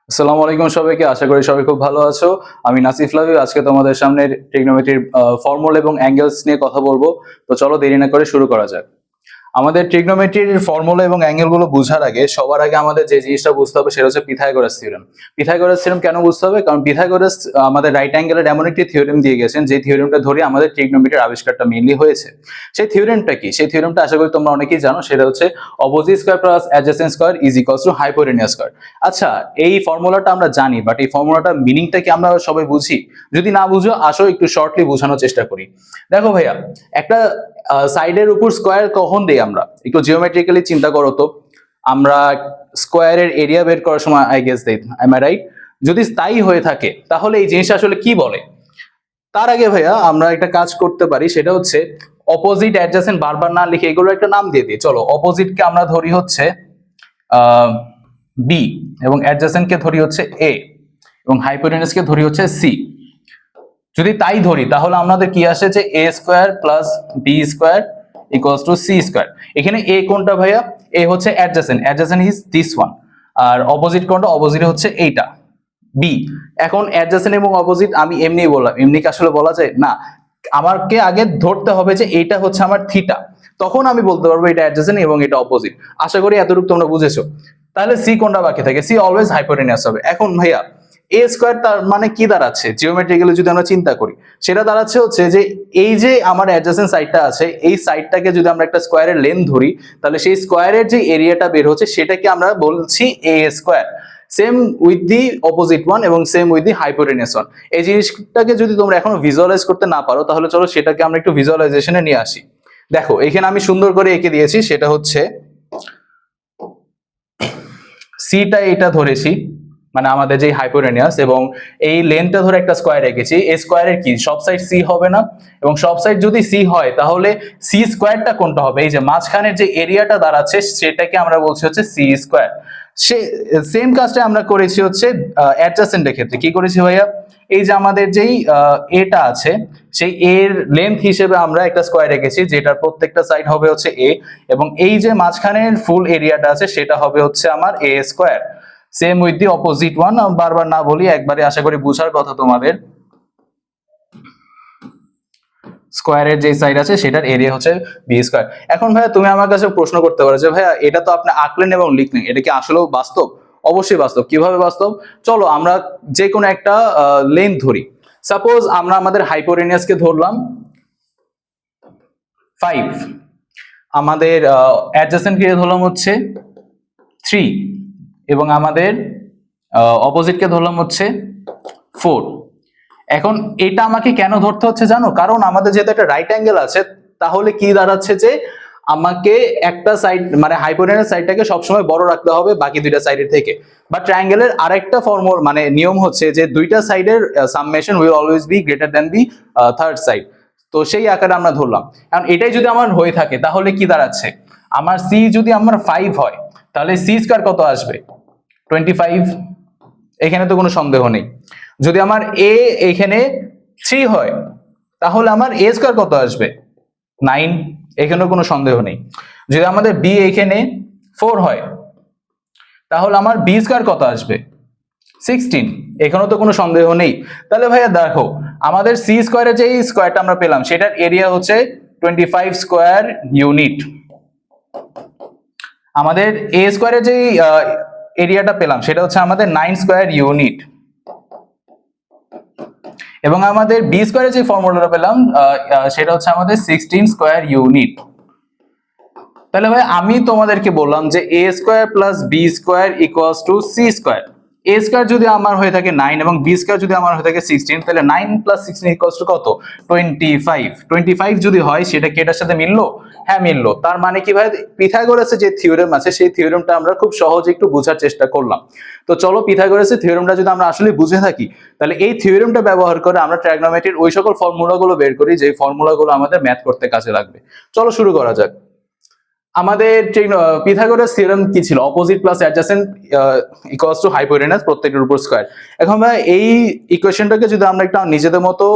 আসসালামু আলাইকুম সবাইকে, আশা করি সবাই খুব ভালো আছো। আমি নাসিফ লাভি আজকে তোমাদের সামনে ট্রিগনোমেট্রির ফর্মুলা এবং অ্যাঙ্গেলস নিয়ে কথা বলবো। তো চলো দেরি না করে শুরু করা যাক। আমাদের ট্রিগনোমেট্রির ফর্মুলা এবং অ্যাঙ্গেল গুলো বোঝার আগে সবার আগে আমাদের যে জিনিসটা বুঝতে হবে সেটা হচ্ছে পিথাগোরাস থিওরেম। পিথাগোরাস থিওরেম কেন বুঝতে হবে? কারণ পিথাগোরাস আমাদের রাইট অ্যাঙ্গেলের এমন একটি থিওরেম দিয়ে গেছেন যে থিওরেমটা ধরে আমাদের ট্রিগনোমেট্রির আবিষ্কারটা মেইনলি হয়েছে। সেই থিওরেমটা কি? সেই থিওরেমটা আশা করি তোমরা অনেকেই জানো, সেটা হচ্ছে opposite square plus adjacent square is equals to hypotenuse square. আচ্ছা, এই ফর্মুলাটা আমরা জানি, বাট এই ফর্মুলাটা মিনিংটা কি আমরা সবাই বুঝি? যদি না বুঝো আসো একটু শর্টলি বোঝানোর চেষ্টা করি। দেখো ভাইয়া, একটা সাইডের উপর স্কোয়ার কখন দেই আমরা? একটু জিওমেট্রিক্যালি চিন্তা করো তো। আমরা স্কোয়ারের এরিয়া বের করার সময় আই গেস দেই, এম আই রাইট? যদি তাই হয়ে থাকে তাহলে এই জিনিসটা আসলে কি বলে? তার আগে ভাইয়া আমরা একটা কাজ করতে পারি, সেটা হচ্ছে অপোজিট অ্যাডজাসেন্ট বারবার না লিখে এগুলো একটা নাম দিয়ে দিই। চলো, অপোজিটকে আমরা ধরি হচ্ছে বি, এবং অ্যাডজাসেন্টকে ধরি হচ্ছে এ, এবং হাইপোটেনিয়াসকে ধরি হচ্ছে সি। যদি তাই ধরি তাহলে আমাদের কি আসে যে A square plus B square equals to C square. এখানে এ কোনটা ভাইয়া? এ হচ্ছে adjacent, adjacent is this one. আর অপোজিট কোনটা? অপোজিট হচ্ছে এইটা, বি। এখন অ্যাডজাসেন্ট এবং অপোজিট আমি এমনি বললাম, এমনি কি আসলে বলা যায়? না, আমাকে আগে ধরতে হবে যে এইটা হচ্ছে আমার থিটা, তখন আমি বলতে পারবো এটা অ্যাডজাসেন্ট এবং এটা অপোজিট। আশা করি এতটুকু তোমরা বুঝেছো। তাহলে সি কোনটা বাকি থাকে? সি অলওয়েজ হাইপোটেনিয়াস হবে। এখন ভাইয়া এ স্কোয়ার তার মানে কি দাঁড়াচ্ছে জিওমেট্রিক্যালি যদি আমরা চিন্তা করি? সেটা দাঁড়াচ্ছে হচ্ছে যে এই যে আমার অ্যাডজাসেন্ট সাইডটা আছে, এই সাইডটাকে যদি আমরা একটা স্কোয়ারের লেন্থ ধরি, তাহলে সেই স্কোয়ারের যে এরিয়াটা বের হচ্ছে সেটাকে আমরা বলছি A square. Same with the opposite one এবং same with the hypotenuse one. এই জিনিসটাকে যদি তোমরা এখনো ভিজুয়ালাইজ করতে না পারো তাহলে চলো সেটাকে আমরা একটু ভিজুয়ালাইজেশনে নিয়ে আসি। দেখো এখানে আমি সুন্দর করে এঁকে দিয়েছি, সেটা হচ্ছে সিটা এটা ধরেছি, মানে আমাদের যে হাইপোটেনিয়াস, এবং এই লেন্থটা ধরে একটা স্কোয়ার রেখেছি। এই স্কোয়ারের কি সব সাইড সি হবে না? এবং সব সাইড যদি সি হয় তাহলে সি স্কোয়ারটা কোনটা হবে? এই যে মাঝখানের যে এরিয়াটা দাঁড়াচ্ছে সেটাকে আমরা বলছি হচ্ছে সি স্কোয়ার। সে সেম কাজটা আমরা করেছি হচ্ছে অ্যাডজাসেন্টের ক্ষেত্রে। কি করেছি ভাইয়া? এই যে আমাদের যেই এটা আছে, সেই এর লেন্থ হিসেবে আমরা একটা স্কোয়ার রেখেছি যেটার প্রত্যেকটা সাইড হবে হচ্ছে এ, এবং এই যে মাঝখানের ফুল এরিয়াটা আছে সেটা হবে হচ্ছে আমার A square. Same with the opposite one, বারবার না বলি, একবারে আশা করি বুঝার কথা তোমাদের। স্কোয়ারের যে সাইড আছে সেটার এরিয়া হচ্ছে বি স্কোয়ার। এখন ভাইয়া তুমি আমার কাছে প্রশ্ন করতে পারো যে ভাইয়া এটা তো আপনি আঁকলেন এবং লিখলেন, এটা কি আসলেও বাস্তব? অবশ্যই বাস্তব। কিভাবে বাস্তব? চলো আমরা যে কোনো একটা লেন্থ ধরি। সাপোজ আমরা আমাদের হাইপোটেনিয়াসকে ধরলাম 5, আমাদের অ্যাডজাসেন্টকে ধরলাম হচ্ছে 3, এবং আমাদের অপোজিটকে ধরলাম হচ্ছে 4। এখন এটা আমাকে কেন ধরতে হচ্ছে জানো? কারণ আমাদের যেহেতু একটা রাইট অ্যাঙ্গেল আছে, তাহলে কি দাঁড়াচ্ছে যে আমাকে একটা সাইড মানে হাইপোটেনিয়াস সাইডটাকে সবসময় বড় রাখতে হবে বাকি দুইটা সাইডের থেকে। বাট ট্রায়াঙ্গেলের আরেকটা ফর্মুলা মানে নিয়ম হচ্ছে যে দুইটা সাইডের summation will always be greater than the third side. তো সেই আকারে আমরা ধরলাম। কারণ এটাই যদি আমার হয়ে থাকে তাহলে কি দাঁড়াচ্ছে? আমার সি যদি আমার 5 হয় তাহলে সি স্কয়ার কত আসবে? 25। এখানে তো কোনো সন্দেহ নেই। যদি আমার এ এখানে 3 হয় তাহলে আমার এ স্কয়ার কত আসবে? 9। এখানেও কোনো সন্দেহ নেই। যদি আমাদের বি এখানে 4 হয় তাহলে আমার বি স্কয়ার কত আসবে? 16। এখানেও তো কোনো সন্দেহ নেই। তাহলে ভাইয়া দেখো, আমাদের সি স্কয়ারের যে স্কয়ারটা আমরা পেলাম সেটার এরিয়া হচ্ছে 25 স্কয়ার ইউনিট। আমাদের এ স্কয়ারের যে এরিয়াটা পেলাম সেটা হচ্ছে আমাদের 9 স্কয়ার ইউনিট, এবং আমাদের বি স্কয়ারের যে ফর্মুলাটা পেলাম সেটা হচ্ছে আমাদের 16 স্কয়ার ইউনিট। তাহলে ভাই আমি তোমাদেরকে বললাম যে A square plus B square equals to C square. A square যদি আমার হয়ে থাকে 9 এবং বি স্কয়ার যদি আমার হয়ে থাকে 16, তাহলে 9 প্লাস 16 ইকুয়ালস টু কত? 25। 25 যদি হয় সেটা কি এটার সাথে মিললো? হ্যাঁ মিললো। তার মানে কি ভাই, পিথাগোরাসের যে থিওরেম আছে সেই থিওরেমটা আমরা খুব সহজে একটু বোঝার চেষ্টা করলাম। তো চলো পিথাগোরাসের থিওরেমটা যদি আমরা আসলে বুঝে থাকি তাহলে এই থিওরেমটা ব্যবহার করে আমরা ট্রাইগনোমেট্রির ওই সকল ফর্মুলাগুলো বের করি যে ফর্মুলাগুলো আমাদের ম্যাথ করতে কাজে লাগবে। চলো শুরু করা যাক। আমাদের পিথাগোরাস থিওরেম কি ছিল? Opposite plus adjacent equals to hypotenuse প্রত্যেকটার উপর স্কয়ার। এখন ভাই এই ইকুয়েশনটাকে যদি আমরা একটা নিজেদের মতো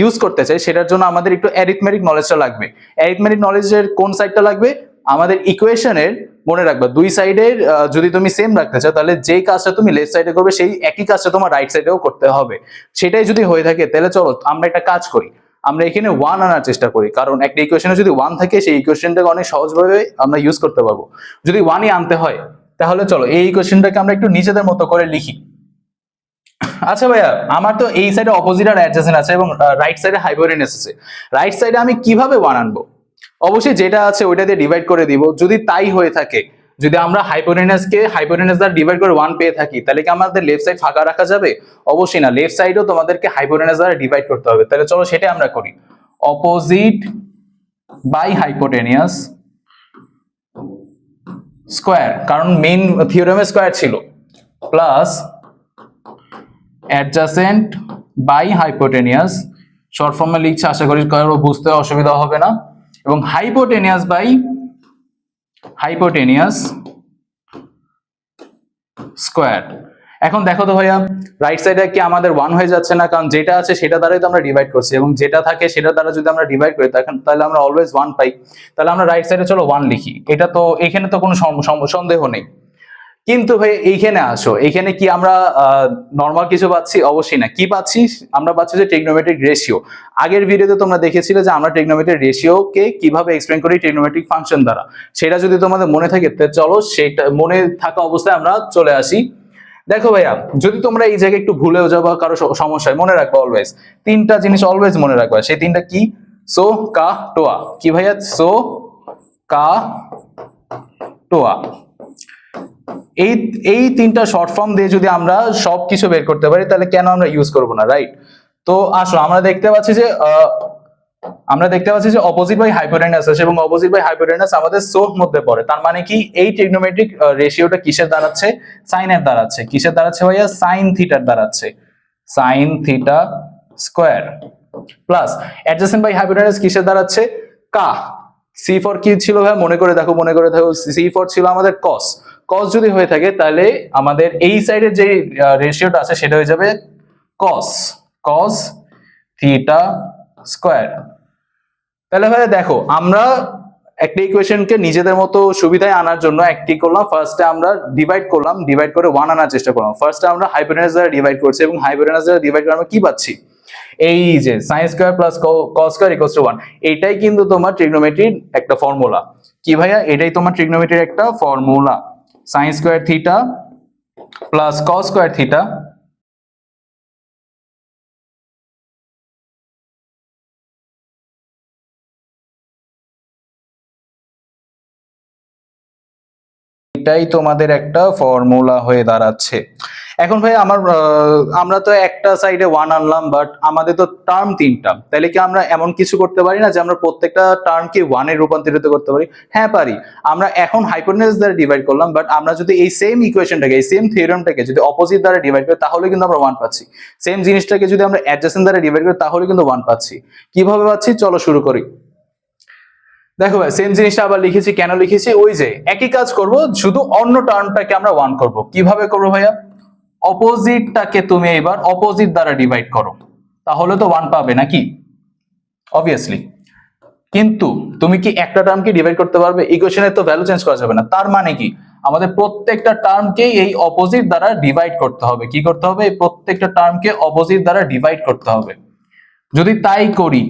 ইউজ করতে চাই সেটার জন্য আমাদের একটু অ্যারিথমেটিক নলেজটা লাগবে। অ্যারিথমেটিক নলেজের কোন সাইডটা লাগবে? আমাদের ইকুয়েশনের মনে রাখবা দুই সাইডের যদি তুমি সেম রাখতে চাও তাহলে যেই কাজটা তুমি লেফট সাইডে করবে সেই একই কাজটা তোমার রাইট সাইডেও করতে হবে। সেটাই যদি হয়ে থাকে তাহলে চলো আমরা একটা কাজ করি, আমরা এখানে 1 আনার চেষ্টা করি, কারণ একটা ইকুয়েশনে যদি 1 থাকে সেই ইকুয়েশনটাকে অনেক সহজভাবে আমরা ইউজ করতে পারবো। যদি 1ই আনতে হয় তাহলে চলো এই ইকুয়েশনটাকে আমরা একটু নিজেদের মতো করে লিখি। আচ্ছা ভাইয়া, আমার তো এই সাইডে অপোজিট আর অ্যাডজেসেন্ট আছে এবং রাইট সাইডে হাইপোটেনিউস আছে, রাইট সাইডে আমি কিভাবে 1 আনবো? অবশ্যই যেটা আছে ওইটা দিয়ে ডিভাইড করে দিব। যদি তাই হয়ে থাকে, যদি আমরা হাইপোটেনিউসকে হাইপোটেনিউস দ্বারা ডিভাইড করে 1 পেয়ে থাকি, তাহলে কি আমাদের লেফট সাইড ফাঁকা রাখা যাবে? অবশ্যই না, লেফট সাইডও তোমাদেরকে হাইপোটেনিউস দ্বারা ডিভাইড করতে হবে। তাহলে চলো সেটা আমরা করি, অপোজিট বাই হাইপোটেনিউস স্কয়ার, কারণ মেইন থিওরেমে স্কয়ার ছিল, প্লাস অ্যাডজাসেন্ট বাই হাইপোটেনিউস, শর্ট ফর্মে লিখছে, আশা করি কারো বুঝতে অসুবিধা হবে না, এবং হাইপোটেনিউস বাই হাইপোটেনিউস স্কয়ার। এখন দেখো তো ভাইয়া, রাইট সাইডে কি আমাদের 1 হয়ে যাচ্ছে না? কারণ যেটা আছে সেটা দ্বারাই তো আমরা ডিভাইড করছি, এবং যেটা থাকে সেটা দ্বারা যদি আমরা ডিভাইড করি তাহলে আমরা অলওয়েজ 1 পাই। তাহলে আমরা রাইট সাইডে চলো 1 লিখি, এটা তো এখানে তো কোনো সন্দেহ নেই। কিন্তু ভাই এইখানে আসো, এইখানে কি আমরা নরমাল কিছু পাচ্ছি? অবশ্যই না। কি পাচ্ছি? আমরা পাচ্ছি যে ট্রিগনোমেট্রিক রেশিও। আগের ভিডিওতে তোমরা দেখেছিলে যে আমরা ট্রিগনোমেট্রিক রেশিওকে কিভাবে এক্সপ্লেইন করি ট্রিগনোমেট্রিক ফাংশন দ্বারা। সেটা যদি তোমাদের মনে থাকে তাহলে চলো সেটা মনে থাকা অবস্থায় আমরা চলে আসি। দেখো ভাইয়া, যদি তোমরা এই জায়গায় একটু ভুলেও যাও বা কারো সমস্যায়, মনে রাখবা অলওয়েজ তিনটা জিনিস অলওয়েজ মনে রাখবা। সেই তিনটা কি? সো কা টোয়া। কি ভাইয়া? সো কা টোয়া। এই তিনটা শর্ট ফর্ম দিয়ে যদি আমরা সবকিছু বের করতে পারি তাহলে কেন আমরা ইউজ করব না, রাইট? তো আসো আমরা দেখতে পাচ্ছি যে অপোজিট বাই হাইপোটেনাস আছে, এবং অপোজিট বাই হাইপোটেনাস আমাদের সোর মধ্যে পড়ে। তার মানে কি এই ট্রিগনোমেট্রিক রেশিওটা কিসের দাঁড়াচ্ছে? সাইনের দাঁড়াচ্ছে। কিসের দাঁড়াচ্ছে ভাইয়া? সাইন থিটার দাঁড়াচ্ছে। Sine theta square plus adjacent by hypotenuse কিসের দাঁড়াচ্ছে? কা। সি ফর কি ছিল ভাই? মনে করে দেখো সি ফর ছিল আমাদের কস। কস যদি হয়ে থাকে তাহলে আমাদের এই সাইডের যে রেশিওটা আছে সেটা হয়ে যাবে কস থিটা স্কয়ার। তাহলে ভাই দেখো, আমরা একটা ইকুয়েশনকে নিজেদের মতো সুবিধায় আনার জন্য একটি করলাম, ফার্স্টে আমরা ডিভাইড করলাম, ডিভাইড করে 1 আনার চেষ্টা করলাম। ফার্স্টে আমরা হাইপোটেনাস দ্বারা ডিভাইড করছি, এবং হাইপোটেনাস দ্বারা ডিভাইড করে আমরা কি পাচ্ছি? এই যে sin square plus cos square equals two 1। এটাই কিন্তু তোমার ট্রিগনোমেট্রির একটা ফর্মুলা। কি ভাইয়া? এটাই তোমার ট্রিগনোমেট্রির একটা formula. sin square theta plus cos square theta এটাই তোমাদের একটা ফর্মুলা হয়ে দাঁড়াচ্ছে। এখন ভাই আমরা তো একটা সাইডে 1 আনলাম, বাট আমাদের তো টার্ম 3টা। তাহলে কি আমরা এমন কিছু করতে পারি না যে আমরা প্রত্যেকটা টার্মকে 1 এ রূপান্তরিত করতে পারি? হ্যাঁ পারি। আমরা এখন হাইপোটেনাস দ্বারা ডিভাইড করলাম, বাট আমরা যদি এই সেম ইকুয়েশনটাকে, এই সেম থিওরেমটাকে যদি অপোজিট দ্বারা ডিভাইড করি তাহলে কিন্তু আমরা 1 পাচ্ছি। সেম জিনিসটাকে যদি আমরা অ্যাডজেসেন্ট দ্বারা ডিভাইড করি তাহলে কিন্তু 1 পাচ্ছি। কিভাবে পাচ্ছি? চলো শুরু করি। দেখো ভাই, সেম জিনিসটা আবার লিখেছি। কেন লিখেছি? ওই যে একই কাজ করব, শুধু অন্য টার্মটাকে আমরা 1 করব। কিভাবে করব ভাইয়া? অপোজিটটাকে তুমি এবার অপোজিট দ্বারা ডিভাইড করো, তাহলে তো 1 পাবে নাকি? অবভিয়াসলি। কিন্তু তুমি কি একটা টার্মকে ডিভাইড করতে পারবে? ইকুয়েশনের তো ভ্যালু চেঞ্জ করা যাবে না। তার মানে কি আমাদের প্রত্যেকটা টার্মকেই এই অপোজিট দ্বারা ডিভাইড করতে হবে। কি করতে হবে? এই প্রত্যেকটা টার্মকে অপোজিট দ্বারা ডিভাইড করতে হবে। যদি তাই করি,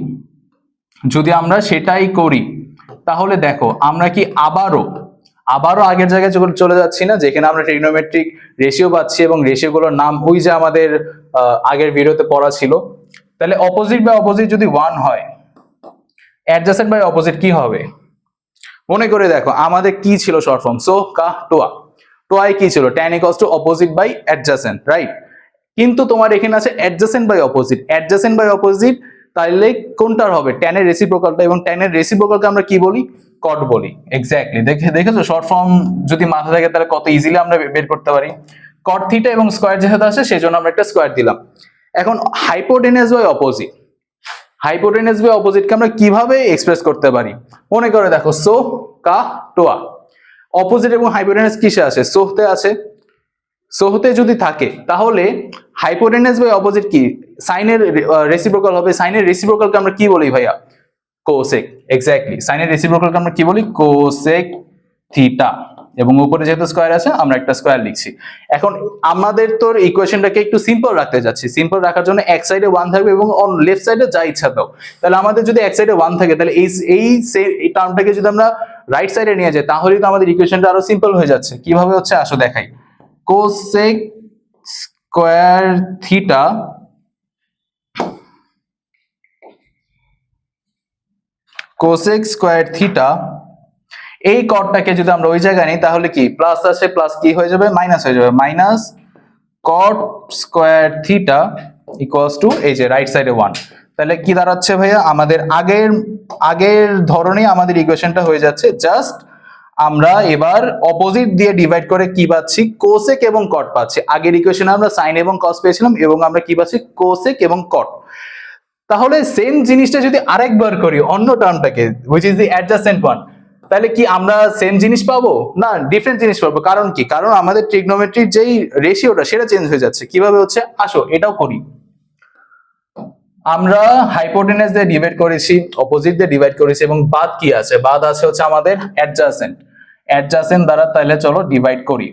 যদি আমরা সেটাই করি, তাহলে দেখো আমরা কি আবারও আগের জায়গায় চলে যাচ্ছি না, যেখানে আমরা ট্রিগনোমেট্রিক রেশিও পাচ্ছি এবং রেশিওগুলোর নাম ওই যে আমাদের আগের ভিডিওতে পড়া ছিল। তাহলে অপোজিট বাই অপোজিট যদি 1 হয়, অ্যাডজাসেন্ট বাই অপোজিট কি হবে? মনে করে দেখো আমাদের কি ছিল শর্ট ফর্ম? সো কা টোয়া। টোয়াই কি ছিল? tan equals to opposite by adjacent, right? কিন্তু তোমার এখানে আছে adjacent by opposite. Adjacent by opposite তাহলে কোনটার হবে? tan এর রেসিপ্রোকালটা, এবং tan এর রেসিপ্রোকালকে আমরা কি বলি? কট বলি। এক্স্যাক্টলি। দেখেছো শর্ট ফর্ম যদি মাথা থাকে তাহলে কত ইজিলি আমরা বের করতে পারি। কট থিটা এবং স্কয়ার যেহেতু আসে সেজন্য আমরা একটা স্কয়ার দিলাম। এখন hypotenuse by opposite, hypotenuse by অপোজিটকে আমরা কিভাবে এক্সপ্রেস করতে পারি? মনে করে দেখো, সো কা টোয়া। অপোজিট এবং হাইপোটেনাস কিসে আছে? সোহতে আছে। সোহতে যদি থাকে তাহলে হাইপোটেনাস বাই অপোজিট কি? সাইনের রেসিপ্রোকাল হবে। সাইনের রেসিপ্রোকালকে আমরা কি বলি ভাইয়া? কোসেক। এক্স্যাক্টলি। সাইনের রেসিপ্রোকালকে আমরা কি বলি? Cosec theta. এবং উপরে যেহেতু স্কোয়ার আছে আমরা একটা স্কোয়ার লিখছি। এখন আমাদের তোর ইকুয়েশনটাকে একটু সিম্পল রাখতে যাচ্ছি। সিম্পল রাখার জন্য এক সাইডে 1 থাকবে এবং অন লেফট সাইডে যা ইচ্ছা দাও। তাহলে আমাদের যদি এক সাইডে 1 থাকে তাহলে এই টার্মটাকে যদি আমরা রাইট সাইডে নিয়ে যাই তাহলেই তো আমাদের ইকুয়েশনটা আরো সিম্পল হয়ে যাচ্ছে। কিভাবে হচ্ছে আসো দেখাই। Cosec square theta cosec square theta, এই কটটাকে যদি আমরা ওই জায়গায় নিই তাহলে কি প্লাস আসে প্লাস কি হয়ে যাবে মাইনাস হয়ে যাবে, minus cot square theta equals to এই যে রাইট সাইডে 1। তাহলে কি দাঁড়াচ্ছে ভাইয়া, আমাদের আগের ধরনের আমাদের ইকুয়েশনটা হয়ে যাচ্ছে, জাস্ট আমরা এবার অপোজিট দিয়ে ডিভাইড করে কি পাচ্ছি কোসেক এবং কট পাচ্ছি। আগের ইকুয়েশনে আমরা সাইন এবং কস পেয়েছিলাম এবং আমরা কি পাচ্ছি কোসেক এবং কট। তাহলে সেম জিনিসটা যদি আরেকবার করি অন্য টার্মটাকে which is the adjacent one, তাহলে কি আমরা সেম জিনিস পাবো না, ডিফারেন্ট জিনিস পাবো। কারণ কি, কারণ আমাদের ট্রিগনোমেট্রির যেই রেশিওটা সেটা চেঞ্জ হয়ে যাচ্ছে। কিভাবে হচ্ছে আসো এটাও করি। আমরা হাইপোটেনাস দিয়ে ডিভাইড করেছি, অপোজিট দিয়ে ডিভাইড করেছি এবং বাদ কি আছে, বাদ আছে হচ্ছে আমাদের অ্যাডজাসেন্ট দ্বারা। তাহলে চলো ডিভাইড করি।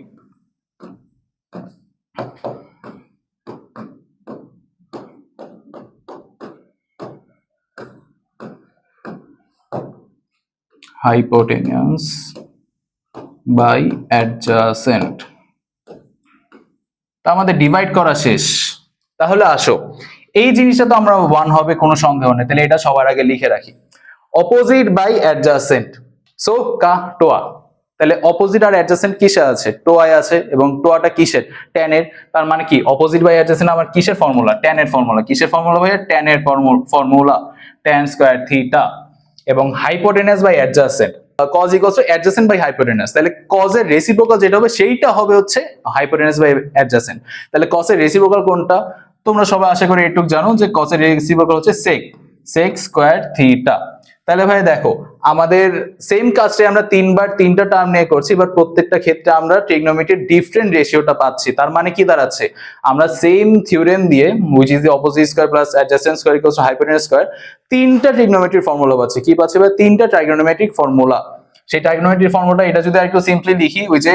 হাইপোটেনিয়াস বাই অ্যাডজাসেন্ট, তা আমাদের ডিভাইড করা শেষ। তাহলে আসো এই জিনিসটা তো আমরা 1 হবে কোনো সন্দেহ নেই, তাহলে এটা সবার আগে লিখে রাখি। অপোজিট বাই অ্যাডজাসেন্ট, সো কা টোয়া। তাহলে অপোজিট আর অ্যাডজাসেন্ট কিসে আছে, টোয়ায় আছে, এবং টোয়াটা কিসের, tan এর। তার মানে কি অপোজিট বাই অ্যাডজাসেন্ট আমার কিসের ফর্মুলা, tan এর ফর্মুলা। কিসের ফর্মুলা ভাইয়া, tan এর ফর্মুলা, tan স্কয়ার থিটা। এবং hypotenuse by adjacent, cos equals to adjacent by hypotenuse. তাহলে cos এর রেসিপ্রোকাল যেটা হবে সেইটা হবে হচ্ছে হাইপোটেনাস বাই অ্যাডজাসেন্ট। তাহলে cos এর রেসিপ্রোকাল কোনটা, তোমরা সবাই আশা করি একটু জানো যে cos এর রেসিপ্রোকাল হচ্ছে sec স্কয়ার থিটা। তাহলে ভাই দেখো আমাদের সেম কাজটাই আমরা তিনবার তিনটা টার্ম নিয়ে করছি, বাট প্রত্যেকটা ক্ষেত্রে আমরা ট্রিগনোমেট্রির ডিফারেন্ট রেশিওটা পাচ্ছি। তার মানে কি দাঁড়াচ্ছে, আমরা সেম থিওরেম দিয়ে which is the opposite square plus adjacent square equals to hypotenuse square তিনটা ট্রিগনোমেট্রির ফর্মুলা পাচ্ছি। কি পাচ্ছি ভাই, তিনটা ট্রাইগোনোমেট্রিক ফর্মুলা। সেই ট্রাইগোনোমেট্রিক ফর্মুলাটা এটা যদি একটু সিম্পলি লিখি, ওই যে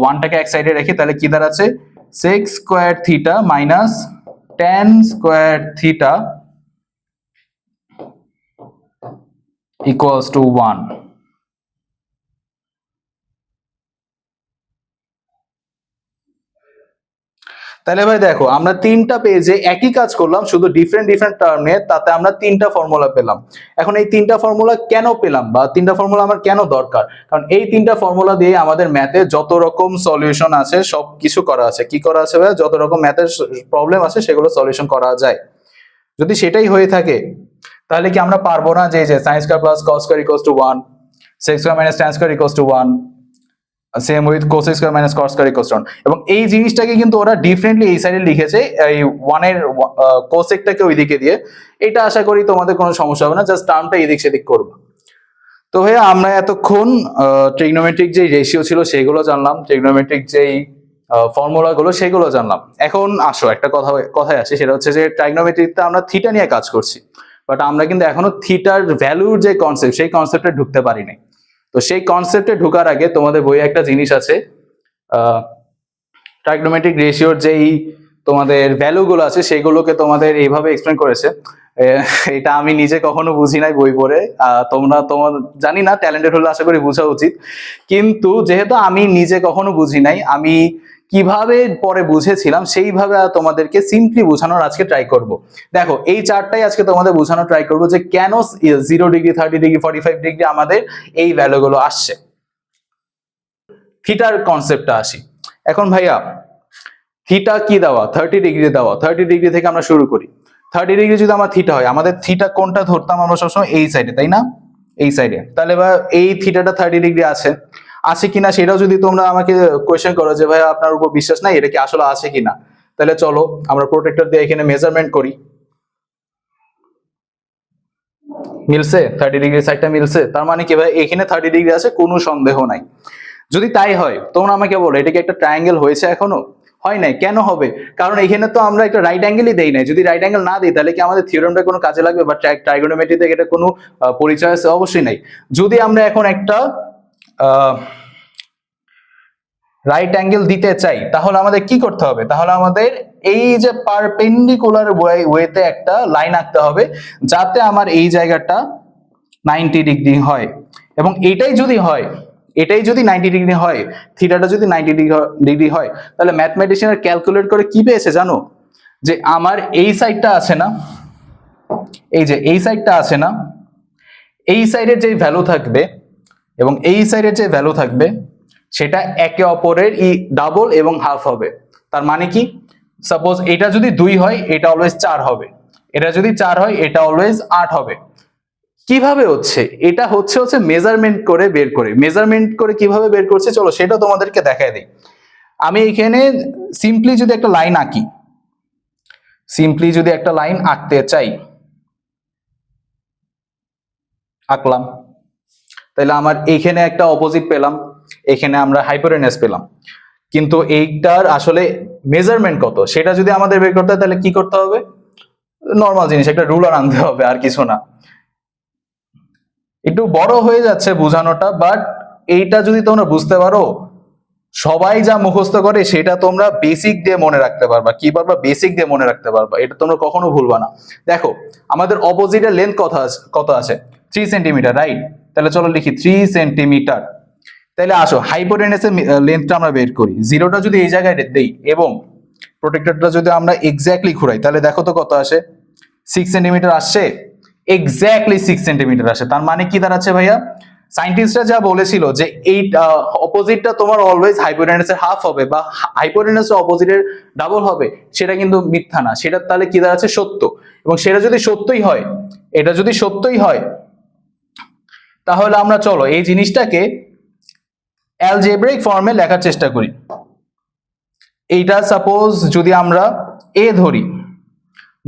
1টাকে এক সাইডে রেখে, তাহলে কি দাঁড়াচ্ছে sec square theta minus tan square theta equals to 1। তাহলে ভাই দেখো আমরা তিনটা পেজে একই কাজ করলাম, শুধু ডিফারেন্ট টার্ম নিয়ে, তাতে আমরা তিনটা ফর্মুলা পেলাম। এখন এই তিনটা ফর্মুলা কেন পেলাম বা তিনটা ফর্মুলা আমার কেন দরকার, কারণ এই তিনটা ফর্মুলা দিয়ে আমাদের ম্যাথে যত রকম সলিউশন আছে সব কিছু করা আছে। কি করা আছে ভাই, যত রকম ম্যাথের প্রবলেম আছে সেগুলো সলিউশন করা যায়। যদি সেটাই হয়ে থাকে তাহলে কি আমরা পারবো না যে sin square plus cos square equals two 1, sec square minus tan square equals two 1, same with cos square minus cos square equals two 1। এবং এই জিনিসটাকে কিন্তু ওরা ডিফারেন্টলি এই সাইডে লিখেছে, এই 1 এর cosecটাকে ওইদিকে দিয়ে। এটা আশা করি তোমাদের কোনো সমস্যা হবে না, জাস্ট টার্মটা এদিক সেদিক করব। তো ভাইয়া আমরা এতক্ষণ ট্রিগনোমেট্রিক যে রেশিও ছিল সেগুলো জানলাম, ট্রিগনোমেট্রিক যেই ফর্মুলা গুলো সেগুলো জানলাম। এখন আসো একটা কথায় আসে, সেটা হচ্ছে যে ট্রাইগনোমেট্রিতে আমরা থিটা নিয়ে কাজ করছি, বাট আমরা কিন্তু এখনো থিটার ভ্যালুর যে কনসেপ্ট সেই কনসেপ্টে ঢুকতে পারি নাই। তো সেই কনসেপ্টে ঢোকার আগে তোমাদের বইয়ে একটা জিনিস আছে, ট্রাইগনোমেট্রিক রেশিওর যেই তোমাদের ভ্যালুগুলো আছে সেগুলোকে তোমাদের এইভাবে এক্সপ্লেন করেছে। এটা আমি নিজে কখনো বুঝি নাই বই পড়ে, তোমার জানি না, ট্যালেন্টেড হলে আশা করি বোঝা উচিত। কিন্তু যেহেতু আমি নিজে কখনো বুঝি নাই, আমি কিভাবে পরে বুঝেছিলাম সেইভাবে তোমাদেরকে সিম্পলি বোঝানোর আজকে ট্রাই করব। দেখো এই চারটাই আজকে তোমাদের বোঝানোর ট্রাই করব যে কেন 0 ডিগ্রি 30 ডিগ্রি 45 ডিগ্রি আমাদের এই ভ্যালুগুলো আসছে। থিটার কনসেপ্টটা আসি। এখন ভাইয়া থিটা কি দেওয়া, 30 ডিগ্রি দেওয়া, 30 ডিগ্রি থেকে আমরা শুরু করি। 30 ডিগ্রি যদি আমার থিটা হয়, আমাদের থিটা কোনটা ধরতাম আমরা সবসময় এই সাইডে, তাই না, এই সাইডে। তাহলে ভাই এই থিটাটা 30 ডিগ্রি আছে কিনা সেটাও যদি তোমরা আমাকে কোয়েশ্চেন করো যে ভাই আপনার উপর বিশ্বাস নাই, এটা কি আসলে আছে কিনা, তাহলে চলো আমরা প্রোটেক্টর দিয়ে এখানে মেজারমেন্ট করি। মিলছে, 30 ডিগ্রি সাইডটা মিলছে, তার মানে কি ভাই এখানে 30 ডিগ্রি আছে, কোনো সন্দেহ নাই। যদি তাই হয় তোমরা আমাকে বলো এটা কি একটা ট্রায়াঙ্গেল হয়েছে, এখনো হয় নাই। কেন হবে, কারণ এখানে তো আমরা একটা রাইট অ্যাঙ্গেলই দেই নাই। যদি রাইট অ্যাঙ্গেল না দিই তাহলে কি আমাদের থিওরেমটা কোনো কাজে লাগবে বা ট্রাইগোনোমেট্রিতে এটা কোনো পরিচয় আছে, অবশ্যই নাই। যদি আমরা এখন একটা রাইট অ্যাঙ্গেল দিতে চাই তাহলে আমাদের কি করতে হবে, তাহলে আমাদের এই যে পারপেন্ডিকুলার ওয়েতে একটা লাইন আঁকতে হবে যাতে আমার এই জায়গাটা 90 ডিগ্রি হয়। এবং এটাই যদি 90 ডিগ্রি হয়, থিটাটা যদি 90 ডিগ্রি হয়, তাহলে ম্যাথমেটিশিয়ানরা ক্যালকুলেট করে কি পেয়েছে জানো, যে আমার এই সাইডটা আছে না, এই যে এই সাইডটা আছে না, এই সাইডের যে ভ্যালু থাকবে এবং এই সাইডের যে ভ্যালু থাকবে সেটা একে অপরের ডাবল এবং হাফ হবে। তার মানে কি, সাপোজ এটা যদি 2 হয় এটা অলওয়েজ 4 হবে, এটা যদি 4 হয় এটা অলওয়েজ 8 হবে। কিভাবে হচ্ছে এটা, হচ্ছে মেজারমেন্ট করে বের করে। মেজারমেন্ট করে কিভাবে বের করছে চলো সেটা তোমাদেরকে দেখায় দিই। আমি এখানে সিম্পলি যদি একটা লাইন আঁকি, সিম্পলি যদি একটা লাইন আঁকতে চাই, আঁকলাম, তাহলে আমার এইখানে একটা অপোজিট পেলাম, এখানে আমরা হাইপোটেনাস পেলাম, কিন্তু এইটার আসলে মেজারমেন্ট কত সেটা যদি আমাদের বের করতে হয় তাহলে কি করতে হবে, নর্মাল জিনিস একটা রুলার আনতে হবে, আর কিছু না। একটু বড় হয়ে যাচ্ছে বোঝানোটা, বাট এইটা যদি তোমরা বুঝতে পারো, সবাই যা মুখস্থ করে সেটা তোমরা বেসিক দিয়ে মনে রাখতে পারবা। কি পারবা, বেসিক দিয়ে মনে রাখতে পারবা, এটা তোমরা কখনো ভুলবা না। দেখো আমাদের অপোজিটের লেন্থ কত আছে 3 সেন্টিমিটার, রাইট? তাহলে চলো লিখি 3 সেন্টিমিটার। তাহলে আসো হাইপোটেনাসের লেন্থটা আমরা বের করি। জিরোটা যদি এই জায়গায় দেই এবং প্রোটেক্টরটা যদি আমরা এক্স্যাক্টলি ঘুরাই, তাহলে দেখো তো কত আসে, 6 সেন্টিমিটার আসছে, এক্স্যাক্টলি 6 সেন্টিমিটার আসে। তার মানে কি দাঁড়াচ্ছে ভাইয়া, সায়েন্টিস্টরা যা বলেছিল যে এই অপোজিটটা তোমার অলওয়েজ হাইপোটেনাসের হাফ হবে বা হাইপোটেনাসের অপোজিটের ডাবল হবে, সেটা কিন্তু মিথ্যা না, সেটা তাহলে কি দাঁড়াচ্ছে, সত্য। এবং সেটা যদি সত্যই হয়, এটা যদি সত্যই হয়, তাহলে আমরা চলো এই জিনিসটাকে অ্যালজেব্রিক ফর্মে লেখার চেষ্টা করি। এইটা সাপোজ যদি আমরা এ ধরি,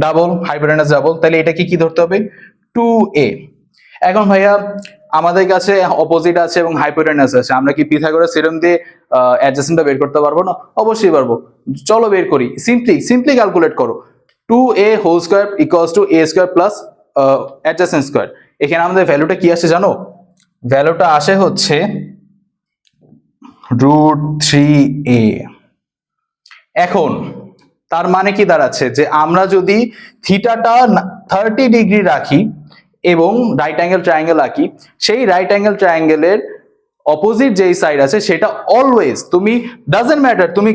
ডাবল হাইপোটেনাস ডাবল, তাহলে এটাকে কি ধরতে হবে, 2a। এখন ভাইয়া আমাদের কাছে অপোজিট আছে এবং হাইপোটেনাস আছে, আমরা কি পিথাগোরাস থিওরেম দিয়ে অ্যাডজেসেন্টটা বের করতে পারবো না? অবশ্যই পারবো। চলো বের করি, সিম্পলি ক্যালকুলেট করো। 2a whole square equals to a square plus adjacent square. এখানে আমাদের ভ্যালুটা কি আসে জানো, ভ্যালুটা আসে হচ্ছে √3a। এখন তার মানে কি দাঁড়াচ্ছে, যে আমরা যদি থিটাটা 30 ডিগ্রি রাখি এবং রাইট অ্যাঙ্গেল ট্রায়াঙ্গেল আঁকি, সেই রাইট অ্যাঙ্গেল ট্রায়াঙ্গেলের অপোজিট যেই সাইড আছে সেটা অলওয়েজ, তুমি ডাজেন্ট ম্যাটার তুমি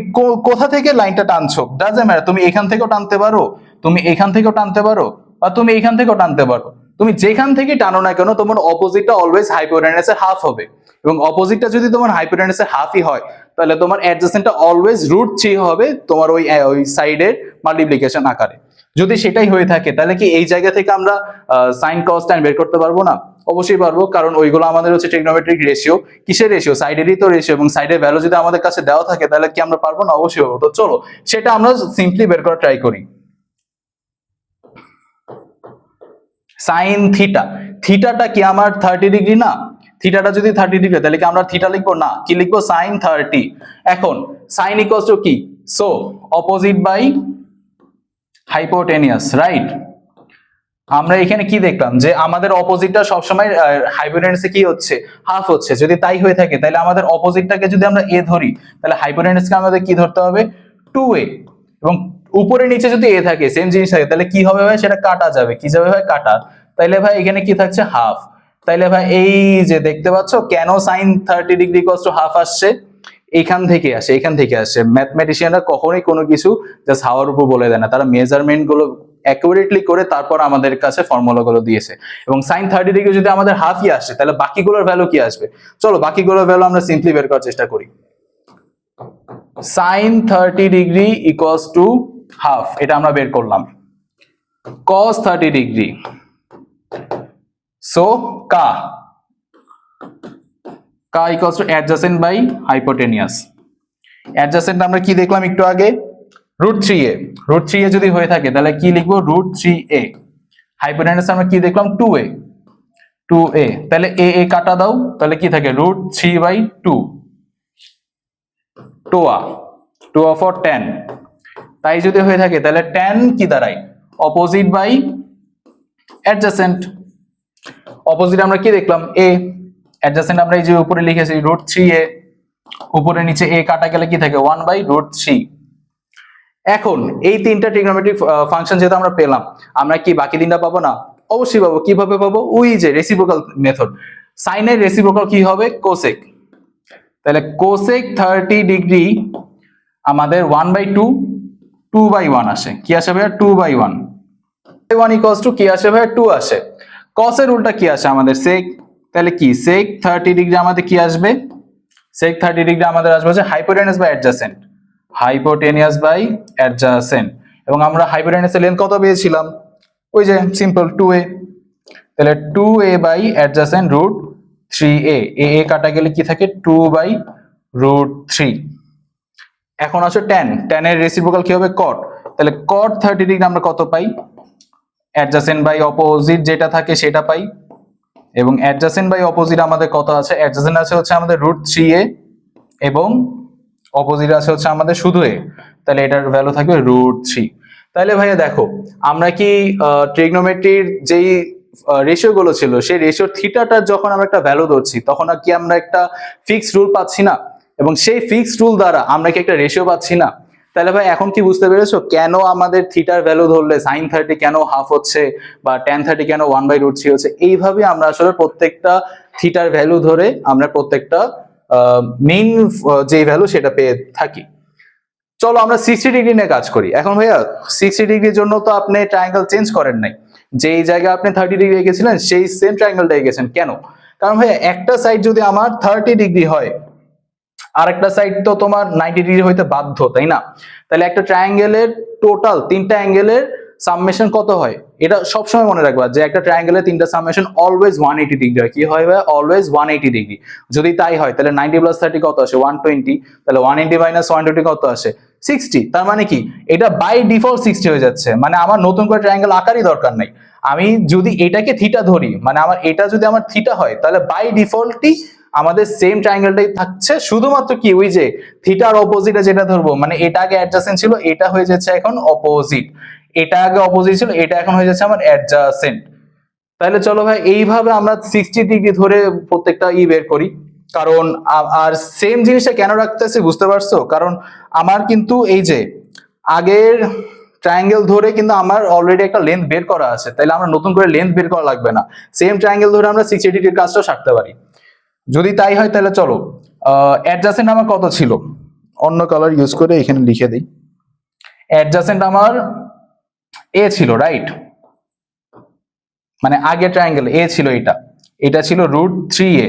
কোথা থেকে লাইনটা টানছো, ডাজেন্ট ম্যাটার, তুমি এখান থেকেও টানতে পারো, তুমি এখান থেকেও টানতে পারো, বা তুমি এখান থেকেও টানতে পারো, তুমি যেখান থেকে টানো না কেন তোমার অপোজিটটা অলওয়েজ হাইপোটেনাসের হাফ হবে। এবং অপোজিটটা যদি তোমার হাইপোটেনাসের হাফই হয়, তাহলে তোমার অ্যাডজেসেন্টটা অলওয়েজ √3 হবে তোমার ওই সাইডের মাল্টিপ্লিকেশন আকারে। যদি সেটাই হয়ে থাকে তাহলে কি এই জায়গা থেকে আমরা সাইন কস ট্যান বের করতে পারবো না? অবশ্যই পারবো, কারণ ওইগুলো আমাদের হচ্ছে ট্রিগনোমেট্রিক রেশিও। কিসের রেশিও? সাইডেরই তো রেশিও, এবং সাইডের ভ্যালু যদি আমাদের কাছে দেওয়া থাকে তাহলে কি আমরা পারবো না? অবশ্যই পারবো। তো চলো সেটা আমরা সিম্পলি বের করা ট্রাই করি। সাইন থিটা, থিটাটা কি আমার 30 ডিগ্রি না? থিটাটা যদি 30 ডিগ্রি তাহলে কি আমরা থিটা লিখবো না, কি লিখবো, সাইন 30। এখন সাইন ইকুয়ালস টু কি, so opposite by hypotenuse, right? আমরা এখানে কি দেখলাম, যে আমাদের অপোজিটটা সবসময় হাইপোটেনাসে কি হচ্ছে, হাফ হচ্ছে। যদি তাই হয়ে থাকে তাহলে আমাদের অপোজিটটাকে যদি আমরা এ ধরি, তাহলে হাইপোটেনাসকে আমাদের কি ধরতে হবে, 2a। এবং উপরে নিচে যদি এ থাকে, সেম জিনিস থাকে, তাহলে কি হবে ভাই, সেটা কাটা যাবে। কি যাবে ভাই, কাটা। তাইলে ভাই এখানে কি থাকছে, হাফ। তাইলে ভাই এই যে দেখতে পাচ্ছ কেন sine 30 degree equals to half আসছে, এখান থেকে আসে। ম্যাথমেটিশিয়ানরা কখনোই কোনো কিছু জাস্ট হাওয়ার উপর বলে দেয় না, তারা মেজারমেন্ট গুলো অ্যাকুরেটলি করে তারপর আমাদের কাছে ফর্মুলা গুলো দিয়েছে। এবং সাইন 30 ডিগ্রি যদি আমাদের হাফই আসে, তাহলে বাকিগুলোর ভ্যালু কি আসবে, চলো বাকিগুলোর ভ্যালু আমরা সিম্পলি বের করার চেষ্টা করি। Sine 30 degree equals to half, এটা আমরা বের করলাম। কস 30 ডিগ্রি, সো কা equals to adjacent by hypotenuse. Adjacent আমরা কি দেখলাম একটু আগে, √3a। √3a যদি হয়ে থাকে তাহলে কি লিখবো, √3a। হাইপোটেনাস আমরা কি দেখলাম, 2a। তাহলে a কাটা দাও, তাহলে কি থাকে, √3/2, 2a ফর 10। তাই যদি হয়ে থাকে তাহলে 10 কি দাঁড়ায়, অপোজিট বাই অ্যাডজাসেন্ট। অপোজিট আমরা কি দেখলাম, a। অ্যাডজাসেন্ট আমরা এই যে উপরে লিখেছি √3a, উপরে নিচে a কাটা গেলে কি থাকে 1/√3। এখন এই তিনটা ট্রিগনোমেট্রিক ফাংশন যেটা আমরা পেলাম, আমরা কি বাকি তিনটা পাবো না? অবশ্যই পাবো। কিভাবে পাবো? ওই যে রেসিপ্রোকাল মেথড। সাইনের রেসিপ্রোকাল কি হবে? কোসেক। তাহলে কোসেক 30 ডিগ্রি আমাদের 1/2 2/1 আসে। কি আসে ভাইয়া? 2/1। 1 ইকুয়ালস টু কি আসে ভাইয়া? 2 আসে। কসের উল্টা কি আসে আমাদের? সেক। তাহলে কি সেক 30 ডিগ্রি আমাদের কি আসবে? সেক 30 ডিগ্রি আমাদের আসবে হচ্ছে hypotenuse by adjacent. Hypotenuse by adjacent. এবং আমরা হাইপোটেনিয়াসের লেন্থ কত পেয়েছিলাম? ওই যে সিম্পল 2a। তাহলে 2a বাই অ্যাডজাসেন্ট √3a। এ কাটা গেলে কি থাকে? 2/√3। এখন আসো tan। tan এর রেসিপ্রোকাল কি হবে? cot। তাহলে cot 30 ডিগ্রি আমরা কত পাই? অ্যাডজাসেন্ট বাই অপোজিট যেটা থাকে সেটা পাই। এবং অ্যাডজাসেন্ট বাই অপোজিট আমাদের কত আছে? অ্যাডজাসেন্ট আছে হচ্ছে আমাদের √3a এবং অপোজিট আছে হচ্ছে আমাদের শুধু a। তাহলে এটার ভ্যালু থাকবে √3। তাহলে ভাইয়া দেখো, আমরা কি ট্রিগনোমেট্রির যেই রেশিও গুলো ছিল সেই রেশিওর থিটাটার যখন আমরা একটা ভ্যালু ধরছি তখন আর কি আমরা একটা ফিক্সড রুল পাচ্ছি না? এবং সেই ফিক্সড রুল দ্বারা আমরা কি একটা রেশিও পাচ্ছি না? তাহলে ভাই এখন কি বুঝতে পেরেছো কেন আমাদের থিটার ভ্যালু ধরলে sin 30 কেন হাফ হচ্ছে বা tan 30 কেন 1/√3 হচ্ছে? এইভাবে আমরা আসলে প্রত্যেকটা থিটার ভ্যালু ধরে আমরা প্রত্যেকটা মেইন যে ভ্যালু সেটা পেয়ে থাকি। চলো আমরা 60 ডিগ্রি নিয়ে কাজ করি। এখন ভাইয়া 60 ডিগ্রির জন্য তো আপনি ট্রায়াঙ্গেল চেঞ্জ করেন নাই, যেই জায়গায় আপনি 30 ডিগ্রি এঁকেছিলেন সেই সেম ট্রায়াঙ্গেলটা এঁকেছেন কেন? কারণ ভাইয়া একটা সাইড যদি আমার 30 ডিগ্রি হয় আর একটা সাইড তো তোমার 90 ডিগ্রি হইতে বাধ্য, তাই না? তাহলে একটা ট্রায়াঙ্গেলের টোটাল তিনটা অ্যাঙ্গেলের সামেশন কত হয়? এটা সবসময় মনে রাখবা যে একটা ট্রায়াঙ্গেলের তিনটা সামেশন অলওয়েজ 180 ডিগ্রি হয়। কি হয় ভাই? Always 180 degree. যদি তাই হয় তাহলে 90 + 30 কত আসে? 120। তাহলে 180 - 120 কত আসে? 60। তার মানে কি এটা বাই ডিফল্ট 60 হয়ে যাচ্ছে। মানে আমার নতুন করে ট্রায়াঙ্গেল আকারই দরকার নাই। আমি যদি এটাকে থিটা ধরি, মানে আমার এটা যদি আমার থিটা হয় তাহলে বাই ডিফল্টই আমাদের সেম ট্রায়াঙ্গেলটাই থাকছে, শুধুমাত্র কি ওই যে থিটার অপোজিটে যেটা ধরবো, মানে এটা আগে অ্যাডজাসেন্ট ছিল, এটা হয়ে যাচ্ছে এখন অপোজিট। এটা আগে অপোজিট ছিল, এটা এখন হয়ে যাচ্ছে আমার অ্যাডজাসেন্ট। তাহলে চলো ভাই এইভাবে আমরা 60 ডিগ্রি ধরে প্রত্যেকটা বের করি। কারণ আর সেম জিনিসটা কেন রাখতেছি বুঝতে পারছো? কারণ আমার কিন্তু এই যে আগের ট্রায়াঙ্গেল ধরে কিন্তু আমার অলরেডি একটা লেন্থ বের করা আছে, তাইলে আমরা নতুন করে লেন্থ বের করা লাগবে না। সেম ট্রায়াঙ্গেল ধরে আমরা 60 ডিগ্রির কাজটাও সারতে পারি। যদি তাই হয় তাহলে চলো অ্যাডজাসেন্ট আমার কত ছিল, অন্য কালার ইউজ করে এখানে লিখে দিই। অ্যাডজাসেন্ট আমার এ ছিল, রাইট? মানে আগে ট্রায়াঙ্গেল এ ছিল, এটা ছিল √3a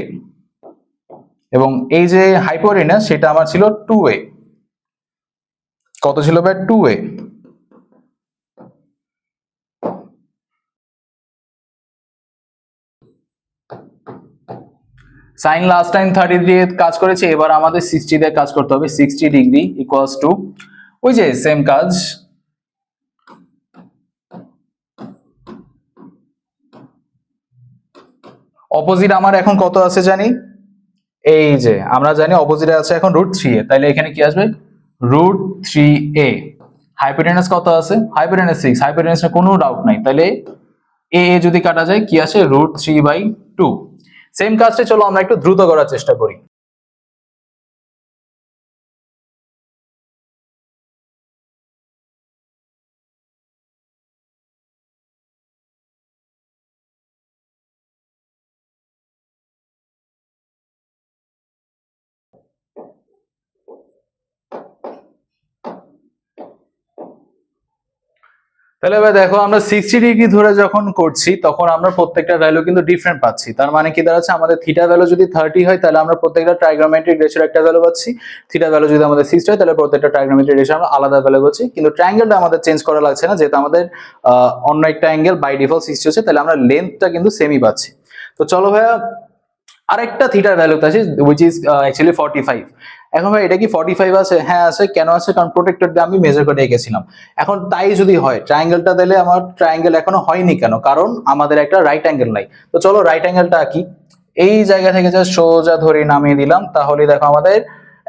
এবং এই যে হাইপোটেনিয়াস সেটা আমার ছিল 2a। কত ছিল ভাই? 2a। সাইন লাস্ট টাইম 30 দিয়ে কাজ করেছে, এবার আমাদের 60 দিয়ে কাজ করতে হবে। 60 ডিগ্রি ইকুয়ালস টু ওই যে সেম কাজ, অপোজিট আমার এখন কত আছে জানি? এই যে আমরা জানি অপোজিটে আছে এখন √3a, তাহলে এখানে কি আসবে? √3a। হাইপোটেনাস কত আছে? হাইপোটেনাস 6, হাইপোটেনাসে কোনো ডাউট নাই। তাহলে এ যদি কাটা যায় কি আসে? √3/2। সেম কাজটা চলো আমরা একটু দ্রুত করার চেষ্টা করি। তাহলে এবার দেখো আমরা 60 ডিগ্রি ধরে যখন করছি তখন আমরা প্রত্যেকটা ভ্যালু কিন্তু ডিফারেন্ট পাচ্ছি। তার মানে কি দাঁড়াচ্ছে? আমাদের থিটা ভ্যালু যদি 30 হয় তাহলে আমরা প্রত্যেকটা ট্রাইগোনোমেট্রিক রেশিওর একটা ভ্যালু পাচ্ছি। থিটা ভ্যালু যদি আমাদের 60 হয় তাহলে প্রত্যেকটা ট্রাইগোনোমেট্রিক রেশিও আমরা আলাদা ভ্যালু পাচ্ছি। কিন্তু ট্রায়াঙ্গেলটা আমাদের চেঞ্জ করা লাগছে না, যেহেতু আমাদের অন্য একটা অ্যাঙ্গেল বাই ডিফল্ট 60 হচ্ছে, তাহলে আমরা লেন্থটা কিন্তু সেমই পাচ্ছি। তো চলো ভাইয়া আরেকটা থিটার ভ্যালু আছে which is actually 45। এখন ভাই এটা কি 45 আছে? হ্যাঁ আছে। কেন আছে? কারণ প্রোটেক্টর দিয়ে আমি মেজার করে এঁকেছিলাম। এখন তাই যদি হয় ট্রায়াঙ্গেলটা দিলে আমার ট্রায়াঙ্গেল এখনো হয়নি কেন? কারণ আমাদের একটা রাইট অ্যাঙ্গেল নাই। তো চলো রাইট অ্যাঙ্গেলটা কি এই জায়গা থেকে জাস্ট সোজা ধরে নামিয়ে দিলাম, তাহলে দেখো আমাদের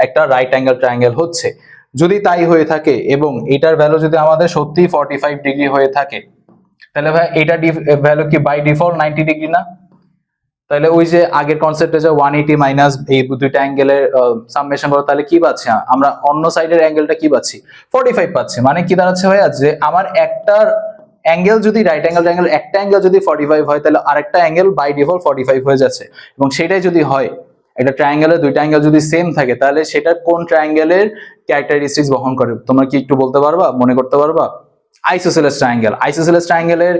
একটা রাইট অ্যাঙ্গেল ট্রায়াঙ্গেল হচ্ছে। যদি তাই হয়ে থাকে এবং এটার ভ্যালু যদি আমাদের সত্যি 45 ডিগ্রি হয়ে থাকে তাহলে ভাই এটা ভ্যালু কি বাই ডিফল্ট 90 ডিগ্রি না? তাহলে ওই যে আগের কনসেপ্টে যে 180 মাইনাস এই দুইটা অ্যাঙ্গেলের সামেশন করো, তাহলে কি পাচ্ছি আমরা? অন্য সাইডের অ্যাঙ্গেলটা কি পাচ্ছি? 45 পাচ্ছি। মানে কি দাঁড়াচ্ছে ভাইয়া, যে আমার একটা অ্যাঙ্গেল যদি রাইট অ্যাঙ্গেল একটা অ্যাঙ্গেল যদি 45 হয়, তাহলে আরেকটা অ্যাঙ্গেল বাই ডিফল্ট 45 হয়ে যাচ্ছে। এবং সেটাই যদি হয়, একটা ট্রায়াঙ্গেলের দুইটা অ্যাঙ্গেল যদি সেম থাকে, তাহলে সেটা কোন ট্রায়াঙ্গেলের ক্যারেক্টারিস্টিক্স বহন করে? তোমরা কি একটু বলতে পারবা, মনে করতে পারবা? আইসোসেলেস ট্রায়াঙ্গেল। আইসোসেলেস ট্রায়াঙ্গেলের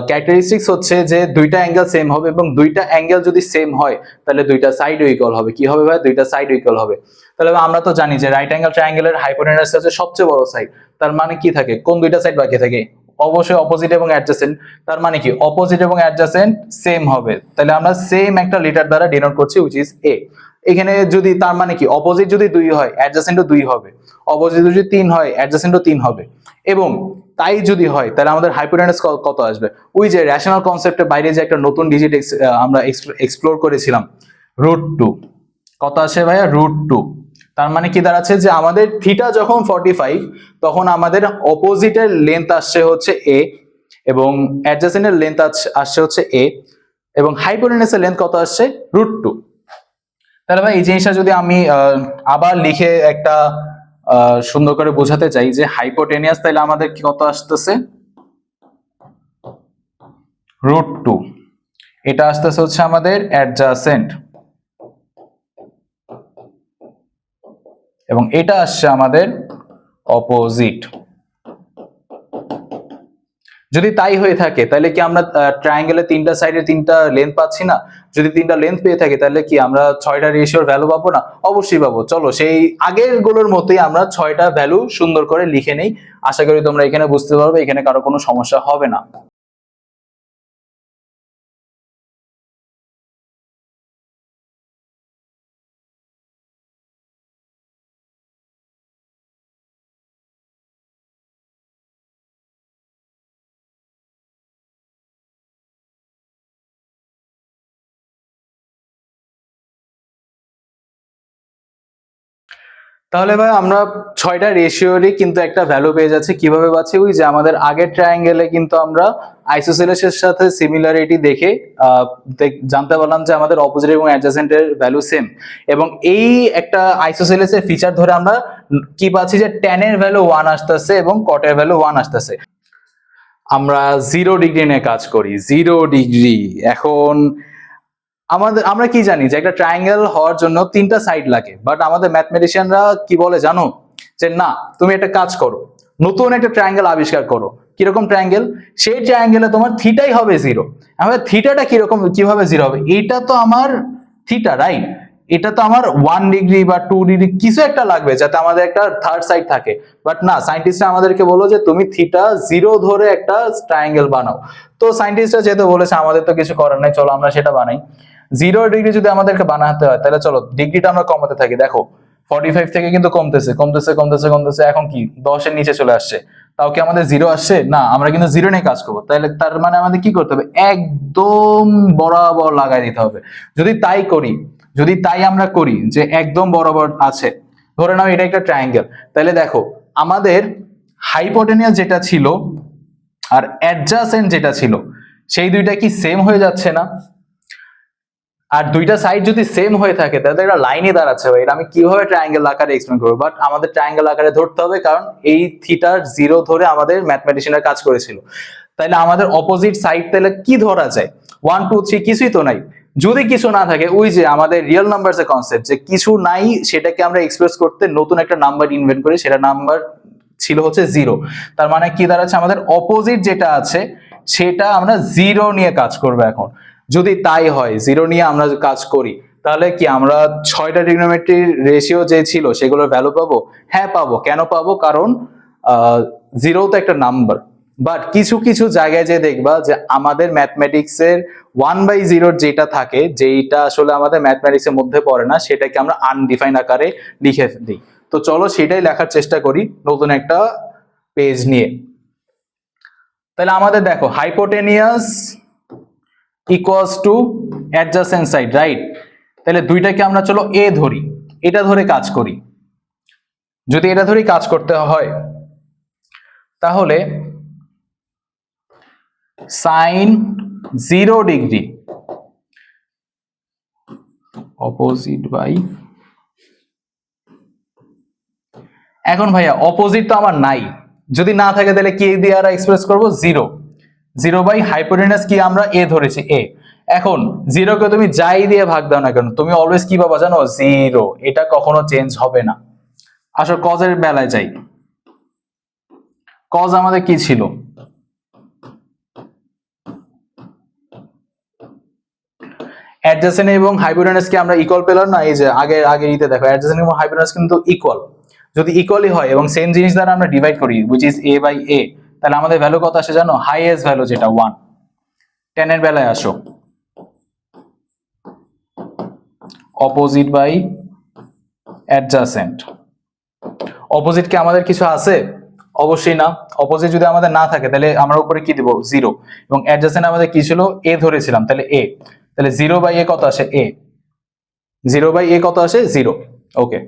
ক্যারেক্টারিস্টিক্স হচ্ছে যে দুইটা অ্যাঙ্গেল সেম হবে, এবং দুইটা অ্যাঙ্গেল যদি সেম হয় তাহলে দুইটা সাইড ইকুয়াল হবে। কি হবে ভাই? দুইটা সাইড ইকুয়াল হবে। তাহলে আমরা তো জানি যে রাইট অ্যাঙ্গেল ট্রায়াঙ্গেলের হাইপোটেনাস হচ্ছে সবচেয়ে বড় সাইড। তার মানে কি থাকে? কোন দুইটা সাইড বাকি থাকে? অবশ্যই অপোজিট এবং অ্যাডজাসেন্ট। তার মানে কি অপোজিট এবং অ্যাডজাসেন্ট সেম হবে। তাহলে আমরা সেম একটা লেটার দ্বারা ডিনোট করছি, which is a। এখানে যদি তার মানে কি অপোজিট যদি 2 হয়, অ্যাডজাসেন্টও 2 হবে। অপোজিট যদি 3 হয়, অ্যাডজাসেন্টও 3 হবে। এবং তাই যদি হয়, তাহলে আমাদের হাইপোটেনাস কত আসবে? ওই যে রেশনাল কনসেপ্টের বাইরে যে একটা নতুন ডিজিট আমরা এক্সপ্লোর করেছিলাম, √2। কত আসে ভাইয়া? √2। তার মানে কি দাঁড়াচ্ছে, যে আমাদের থিটা যখন 45, তখন আমাদের অপোজিটের লেন্থ আসছে হচ্ছে a, এবং অ্যাডজাসেন্টের লেন্থ আসছে হচ্ছে a, এবং হাইপোটেনাসের লেন্থ কত আসছে? √2। তাহলে ভাই এই জিনিসটা যদি আমি আবার লিখে একটা সুন্দর করে বোঝাতে চাই, যে হাইপোটেনিয়াস, তাহলে আমাদের কি কত আসতেছে? √2। এটা আসতেছে হচ্ছে আমাদের অ্যাডজাসেন্ট, এবং এটা আসছে আমাদের অপোজিট। যদি তাই হয়ে থাকে, তাহলে কি আমরা ট্রায়াঙ্গেলের তিনটা সাইডে তিনটা লেন্থ পাচ্ছি না? যদি তিনটা লেন্থ পেয়ে থাকি, তাহলে কি আমরা 6টা রেশিওর ভ্যালু পাবো না? অবশ্যই পাবো। চলো সেই আগের গুলোর মতোই আমরা 6টা ভ্যালু সুন্দর করে লিখে নেই। আশা করি তোমরা এখানে বুঝতে পারবে, এখানে কারো কোনো সমস্যা হবে না। তাহলে ভাই আমরা 6টা রেশিওরই কিন্তু একটা ভ্যালু পেয়ে যাচ্ছি। কিভাবে পাচ্ছি? ওই যে আমাদের আগের ট্রায়াঙ্গেলে কিন্তু আমরা আইসোসেলেসের সাথে সিমিলারিটি দেখে জানতে পারলাম যে আমাদের অপোজিট এবং অ্যাডজাসেন্টের ভ্যালু সেম। এবং এই একটা আইসোসেলেসের ফিচার ধরে আমরা কি পাচ্ছি, যে tan এর ভ্যালু 1 আসতেছে এবং cot এর ভ্যালু 1 আসতেছে। আমরা 0 ডিগ্রি নিয়ে কাজ করি। 0 ডিগ্রি। এখন আমরা কি জানি, যে একটা ট্রায়াঙ্গেল হওয়ার জন্য 3টা সাইড লাগে, বাট আমাদের ম্যাথমেটিশিয়ানরা কি বলে জানো? যে না, তুমি একটা কাজ করো, নতুন একটা ট্রায়াঙ্গেল আবিষ্কার করো। কিরকম ট্রায়াঙ্গেল? সেই ট্রায়াঙ্গেলে তোমার থিটাই হবে 0। আমাদের থিটাটা কিরকম, কিভাবে 0 হবে? এটা তো আমার থিটা, রাইট? এটা তো আমার 1 ডিগ্রি বা 2 ডিগ্রি কিছু একটা লাগবে, যাতে আমাদের একটা থার্ড সাইড থাকে। বাট না, সায়েন্টিস্টরা আমাদেরকে বললো যে তুমি থিটা 0 ধরে একটা ট্রায়াঙ্গেল বানাও। তো সায়েন্টিস্টরা যেহেতু বলেছে, আমাদের তো কিছু করার নাই, চলো আমরা সেটা বানাই। 0 ডিগ্রি যদি আমাদেরকে বানাতে হয়, তাহলে চলো ডিগ্রিটা আমরা কমাতে থাকি। দেখো 45 থেকে কিন্তু কমতেছে কমতেছে কমতেছে কমতেছে, এখন কি 10 এর নিচে চলে আসছে। তাও কি আমাদের 0 আসছে? না, আমরা কিন্তু 0 নিয়ে কাজ করবো। তাহলে তার মানে আমাদের কি করতে হবে? একদম বরাবর লাগাই দিতে হবে। যদি তাই আমরা করি, যে একদম বরাবর আছে, ধরে নাও এটা একটা ট্রায়াঙ্গেল, তাহলে দেখো আমাদের হাইপোটেনিয়াস যেটা ছিল আর অ্যাডজাসেন্ট যেটা ছিল, সেই দুইটা কি সেম হয়ে যাচ্ছে না? আর দুইটা সাইড যদি সেম হয়ে থাকে, তাহলে এটা লাইনই দাঁড়াচ্ছে। ভাই, এটা আমি কিভাবে ট্রায়াঙ্গেল আকারে এক্সপ্লেন করবো? বাট আমাদের ট্রায়াঙ্গেল আকারে ধরতে হবে, কারণ এই থিটার 0 ধরে আমাদের ম্যাথমেটিশিয়ানরা কাজ করেছিল। তাহলে আমাদের অপোজিট সাইড তাহলে কি ধরা যায়? 1 2 3 কিছুই তো নাই। যদি কিছু না থাকে, ওই যে আমাদের রিয়েল নাম্বারস এর কনসেপ্ট, যে কিছু নাই সেটাকে আমরা এক্সপ্রেস করতে নতুন একটা নাম্বার ইনভেন্ট করি, সেটা নাম্বার ছিল হচ্ছে 0। তার মানে কি দাঁড়াচ্ছে, আমাদের অপোজিট যেটা আছে সেটা আমরা 0 নিয়ে কাজ করবো এখন। যদি তাই হয়, 0 নিয়ে আমরা কাজ করি, তাহলে কি আমরা 6টা ট্রিগনোমেট্রির রেশিও যে ছিল সেগুলোর ভ্যালু পাবো? হ্যাঁ পাবো। কেন পাবো? কারণ 0 তো একটা নাম্বার। বাট কিছু কিছু জায়গায় যে দেখবা, যে আমাদের ম্যাথমেটিক্স এর 1/0 যেটা থাকে, যেটা আসলে আমাদের ম্যাথমেটিক্স এর মধ্যে পড়ে না, সেটাকে আমরা আনডিফাইন আকারে লিখে দিই। তো চলো সেটাই লেখার চেষ্টা করি নতুন একটা পেজ নিয়ে। তাহলে আমাদের দেখো, hypotenuse equals to adjacent side, right? তাহলে দুইটাকে আমরা চলো এ ধরি, এটা ধরে কাজ করি। যদি এটা ধরেই কাজ করতে হয়, তাহলে সাইন 0 ডিগ্রি অপোজিট বাই, এখন ভাইয়া অপোজিট তো আমার নাই, যদি না থাকে তাহলে কি দিয়ে আর এক্সপ্রেস করবো, জিরো। জিরো বাই হাইপোটেনাস কি আমরা এ ধরেছি এ। এখন জিরোকে তুমি যাই দিয়ে ভাগ দাও না কেন তুমি অলওয়েজ কি পাবা জানো, জিরো। এটা কখনো চেঞ্জ হবে না। আসলে কজের বেলায় যাই, কজ আমাদের কি ছিল, অ্যাডজেসেন্ট এবং হাইপোটেনাস কি আমরা ইকুয়াল পেলাম না, এই যে আগে আগে ইতে দেখো অ্যাডজেসেন্ট এবং হাইপোটেনাস কিন্তু ইকুয়াল। যদি ইকুয়ালি হয় এবং সেম জিনিস দ্বারা আমরা ডিভাইড করি হুইচ ইজ এ বাই এ, তাহলে আমাদের ভ্যালু কত আসে জানো, হাইয়েস্ট ভ্যালু যেটা 1। 10 এর বেলায় আসো, অপোজিট বাই অ্যাডজাসেন্ট। অপোজিট কি আমাদের কিছু আছে, অবশ্যই না। অপোজিট যদি আমাদের না থাকে তাহলে আমরা উপরে কি দিব, জিরো। এবং অ্যাডজাসেন্ট আমাদের কি ছিল, এ ধরেছিলাম, তাহলে এ। তাহলে জিরো বাই এ কত আসে, এ। জিরো বাই এ কত আসে, জিরো। ওকে,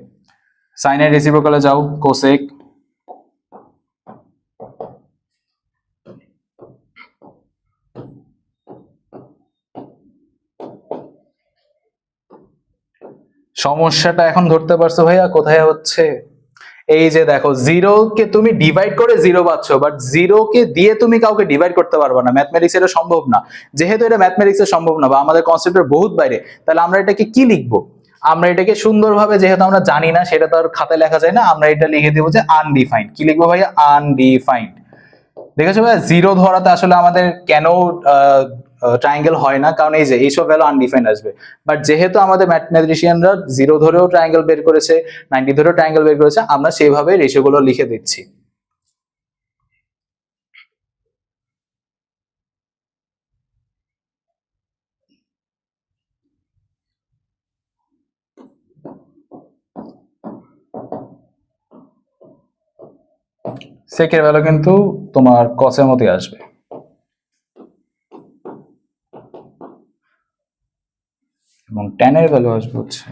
সাইনের রেসিপ্রোকালে যাও, কোসেক সমস্যাটা এখন ধরতে পারছো ভাইয়া কোথায় হচ্ছে, এই যে দেখো জিরো কে তুমি ডিভাইড করে জিরো পাচ্ছ, বাট জিরো কে দিয়ে তুমি কাউকে ডিভাইড করতে পারবে না, ম্যাথমেটিক্স এটা সম্ভব না। যেহেতু এটা ম্যাথমেটিক্স এর সম্ভব না বা আমাদের কনসেপ্টের বহুত বাইরে, তাহলে আমরা এটাকে কি লিখবো, আমরা এটাকে সুন্দরভাবে, যেহেতু আমরা জানি না সেটা তো আর খাতায় লেখা যায় না, আমরা এটা লিখে দেবো যে আনডিফাইন্ড। কি লিখবো ভাইয়া, আনডিফাইন্ড। দেখেছো ভাইয়া জিরো ধরাতে আসলে আমাদের কেন ট্রায়াঙ্গেল হয় না, কারণ এই যে এইসব ভ্যালু আনডিফাইন্ড আসবে। বাট যেহেতু আমাদের ম্যাথমেটিশিয়ানরা জিরো ধরেও ট্রায়াঙ্গেল বের করেছে, 90 ধরেও ট্রায়াঙ্গেল বের করেছে, আমরা সেইভাবে রেশিওগুলো লিখে দিচ্ছি। সেকের ভ্যালু কিন্তু তোমার কসের মতোই আসবে। এবং tan এর ভ্যালু আসবে হচ্ছে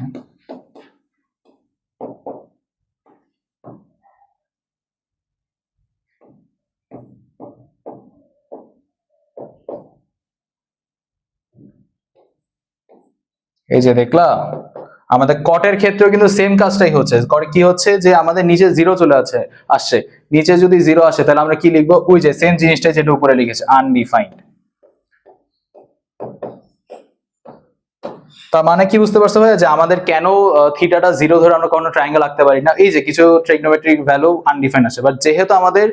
এই যে দেখলা, আমাদের কটের ক্ষেত্রেও কিন্তু সেম কাজটাই হচ্ছে। কটে কি হচ্ছে যে আমাদের নিচে জিরো চলে আসছে, নিচে যদি জিরো আসে তাহলে আমরা কি লিখবো, ওই যে সেম জিনিসটা যেটা উপরে লিখেছে, আনডিফাইন্ড। তার মানে কি বুঝতে পারছো ভাই, যে আমাদের কেন থিটাটা জিরো ধরে আমরা কোনো ট্রায়াঙ্গেল আঁকতে পারি না, এই যে কিছু ট্রিগনোমেট্রিক ভ্যালু আনডিফাইন্ড আছে। বাট যেহেতু আমাদের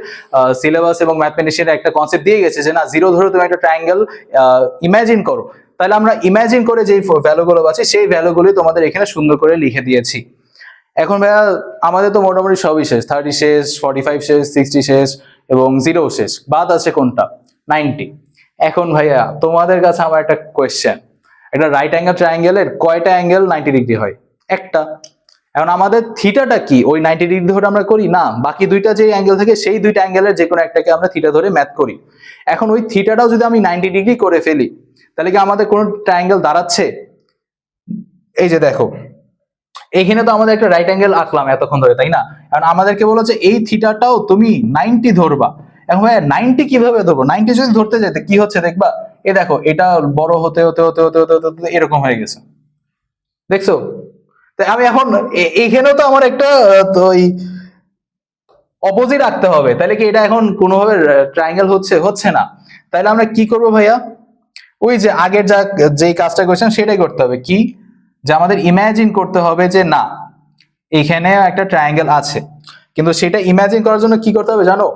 সিলেবাস এবং ম্যাথমেটিক্সের একটা কনসেপ্ট দিয়ে গেছে যে না জিরো ধরে তুমি একটা ট্রায়াঙ্গেল ইমাজিন করো, তাহলে আমরা ইমাজিন করে যে ভ্যালুগুলো আছে সেই ভ্যালুগুলি তোমাদের এখানে সুন্দর করে লিখে দিয়েছি। এখন ভাইয়া আমাদের তো মোটামুটি সবই শেষ, 30 শেষ, 45 শেষ, 60 শেষ এবং জিরো শেষ, বাদ আছে কোনটা, 90। এখন ভাইয়া তোমাদের কাছে আমার একটা কোয়েশ্চেন, একটা রাইট অ্যাঙ্গেল ট্রায়াঙ্গেলের কয়টা অ্যাঙ্গেল 90 ডিগ্রি হয়, একটা। এখন আমাদের থিটাটা কি ওই 90 ডিগ্রি ধরে আমরা করি না, বাকি দুইটা যে অ্যাঙ্গেল থাকে সেই দুইটা অ্যাঙ্গেলের যে কোনো একটাকে আমরা থিটা ধরে ম্যাথ করি। এখন ওই থিটাটাও যদি আমি 90 ডিগ্রি করে ফেলি তাহলে কি আমাদের কোন ট্রায়াঙ্গেল দাঁড়াচ্ছে, এই যে দেখো এইখানে তো আমাদের একটা রাইট অ্যাঙ্গেল আঁকলাম এতক্ষণ ধরে, তাই না। কারণ আমাদেরকে বলো যে এই থিটাটাও তুমি 90 ধরবা। এখন ভাই 90 কিভাবে ধরবো, 90 যদি ধরতে যাইতে কি হচ্ছে দেখবা, এ দেখো এটা বড় হতে হতে হতে হতে হতে হতে হতে এরকম হয়ে গেছে, দেখছো। তাই আমি এখন এইখানেও তো আমার একটা তো এই অপোজিট রাখতে হবে, তাহলে কি এটা এখন কোনোভাবে ট্রায়াঙ্গেল হচ্ছে না। তাহলে আমরা কি করব ভাইয়া, ওই যে আগের যেই কাজটা করেছিলাম সেটাই করতে হবে, কি যে আমাদের ইমাজিন করতে হবে যে না এখানে একটা ট্রায়াঙ্গেল আছে। কিন্তু সেটা ইমাজিন করার জন্য কি করতে হবে জানো,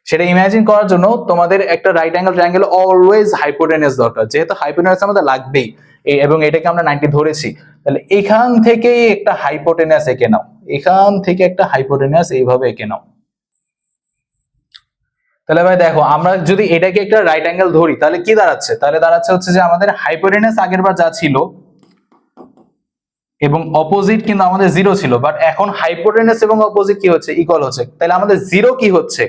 সেটা ইমাজিন করার জন্য তোমাদের একটা right angle triangle always hypotenuse দরকার, যেহেতু হাইপোটেনাস আমাদের লাগবেই এবং এটাকে আমরা 90 ধরেছি। তাহলে এখান থেকে একটা হাইপোটেনাস এঁকে নাও, এখান থেকে একটা হাইপোটেনাস এইভাবে এঁকে নাও। তাহলে ভাই দেখো আমরা যদি এটাকে একটা রাইট অ্যাঙ্গেল ধরি তাহলে কি দাঁড়াচ্ছে, তাহলে দাঁড়াচ্ছে হচ্ছে যে আমাদের হাইপোটেনাস আগের বার যা ছিল এবং অপোজিট কিন্তু আমাদের জিরো ছিল, বাট এখন হাইপোটেনাস এবং অপোজিট কি হচ্ছে, ইকুয়াল হচ্ছে। তাহলে আমাদের জিরো কি হচ্ছে,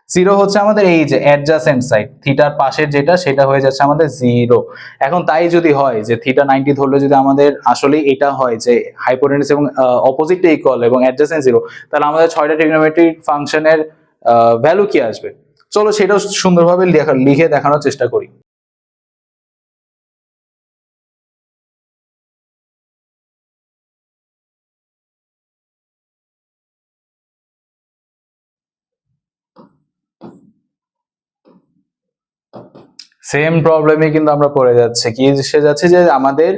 জিরো হচ্ছে আমাদের এই যে অ্যাডজাসেন্ট সাইড থিটার পাশের যেটা সেটা হয়ে যাচ্ছে আমাদের জিরো। এখন তাই যদি হয় যে থিটা 90 ধরলে যদি আমাদের আসলে এটা হয় যে হাইপোটেনাস এবং অপোজিটটা ইকুয়াল এবং অ্যাডজাসেন্ট জিরো, তাহলে আমাদের 6টা ট্রিগনোমেট্রিক ফাংশনের ভ্যালু কি আসবে, চলো সেটাও সুন্দরভাবে লিখে দেখানোর চেষ্টা করি। সেম প্রবলেমে কিন্তু আমরা পড়ে যাচ্ছে, কি এসে যাচ্ছে যে আমাদের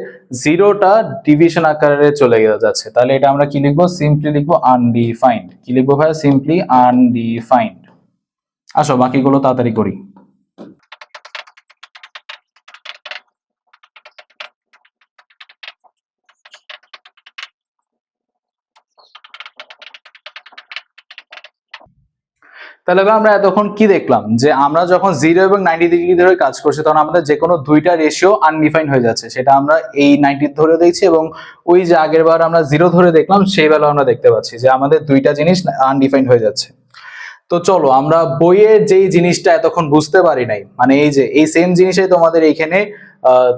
জিরোটা ডিভিশন আকারে চলে যাচ্ছে। তাহলে এটা আমরা কি লিখবো, সিম্পলি লিখবো আনডিফাইন্ড। কি লিখবো ভাই, সিম্পলি আনডিফাইন্ড। আসো বাকিগুলো তাড়াতাড়ি করি। তাহলে আমরা এতক্ষণ কি দেখলাম, যে আমরা যখন 0 এবং 90 ডিগ্রি ধরে কাজ করছি তখন আমাদের যে কোনো দুইটা রেশিও আনডিফাইন্ড হয়ে যাচ্ছে। সেটা আমরা এই 90 ধরে দেখছি, এবং ওই যে আগের বার আমরা 0 ধরে দেখলাম সেই বেলা আমরা দেখতে পাচ্ছি যে আমাদের দুইটা জিনিস আনডিফাইন্ড হয়ে যাচ্ছে। তো চলো আমরা বইয়ের যেই জিনিসটা এতক্ষণ বুঝতে পারি নাই, মানে এই যে এই সেম জিনিসই তোমাদের এইখানে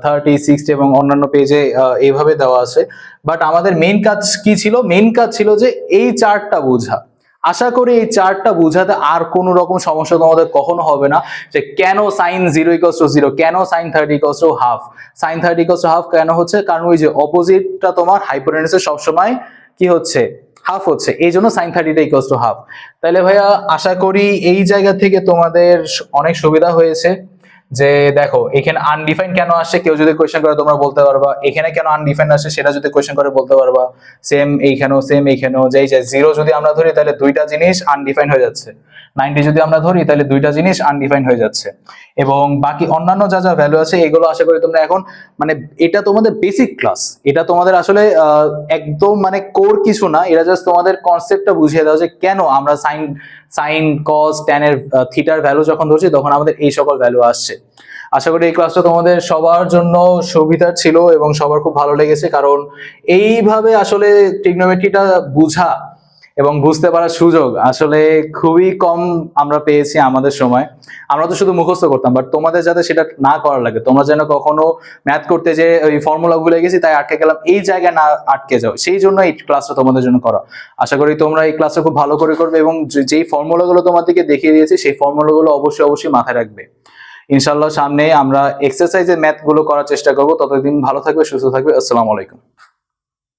30, 60 এবং অন্যান্য পেজে এইভাবে দেওয়া আছে। বাট আমাদের মেইন কাজ কি ছিল, মেইন কাজ ছিল যে এই চার্টটা বোঝা। আশা করি এই চার্টটা বোঝাতে আর কোনো রকম সমস্যা তোমাদের কখনো হবে না, যে কেন sin 0 = 0, কেন sin 30 = হাফ। sin 30 = হাফ কেন হচ্ছে, কারণ ওই যে অপোজিটটা তোমার হাইপোটেনাসের সবসময় কি হচ্ছে, হাফ হচ্ছে, এই জন্য sin 30 = হাফ। তাহলে ভাইয়া আশা করি এই জায়গা থেকে তোমাদের অনেক সুবিধা হয়েছে। যে দেখো এখানে আনডিফাইন্ড কেন আসছে, কেউ যদি কোয়েশ্চেন করে তোমরা বলতে পারবা, এখানে কেন আনডিফাইন্ড আসছে সেটা যদি কোয়েশ্চেন করে বলতে পারবা। সেম এইখানেও, সেম এইখানেও, যে এই যে 0 যদি আমরা ধরি তাহলে দুইটা জিনিস আনডিফাইন্ড হয়ে যাচ্ছে, 90 যদি আমরা ধরি তাহলে দুইটা জিনিস আনডিফাইন্ড হয়ে যাচ্ছে। এবং বাকি অন্যান্য যা যা ভ্যালু আছে এগুলো আশা করি তোমরা এখন, মানে এটা তোমাদের বেসিক ক্লাস, এটা তোমাদের আসলে একদম মানে কোর কিছু না, এটা জাস্ট তোমাদের কনসেপ্টটা বুঝিয়ে দাও যে কেন আমরা সাইন কস ট্যান এর থিটার ভ্যালু যখন ধরছি তখন আমাদের এই সকল ভ্যালু আসছে। আশা করি এই ক্লাসটা তোমাদের সবার জন্য সুবিধার ছিল এবং সবার খুব ভালো লেগেছে, কারণ এইভাবে আসলে ট্রিগনোমেট্রিটা বুঝা এবং বুঝতে পারার সুযোগ আসলে খুবই কম আমরা পেয়েছি আমাদের সময়। আমরা তো শুধু মুখস্থ করতাম, বাট তোমাদের যাতে সেটা না করা লাগে, তোমরা যেন কখনো ম্যাথ করতে যে ওই ফর্মুলা ভুলে গেছি তাই আটকে গেলাম, এই জায়গায় না আটকে যাও, সেই জন্য এই ক্লাসটা তোমাদের জন্য করা। আশা করি তোমরা এই ক্লাসটা খুব ভালো করে করবে এবং যেই ফর্মুলাগুলো তোমাদেরকে দেখিয়ে দিয়েছি সেই ফর্মুলাগুলো অবশ্যই মাথায় রাখবে। ইনশাআল্লাহ সামনে আমরা এক্সারসাইজের ম্যাথ গুলো করার চেষ্টা করবো। ততদিন ভালো থাকবে, সুস্থ থাকবে। আসসালামু আলাইকুম।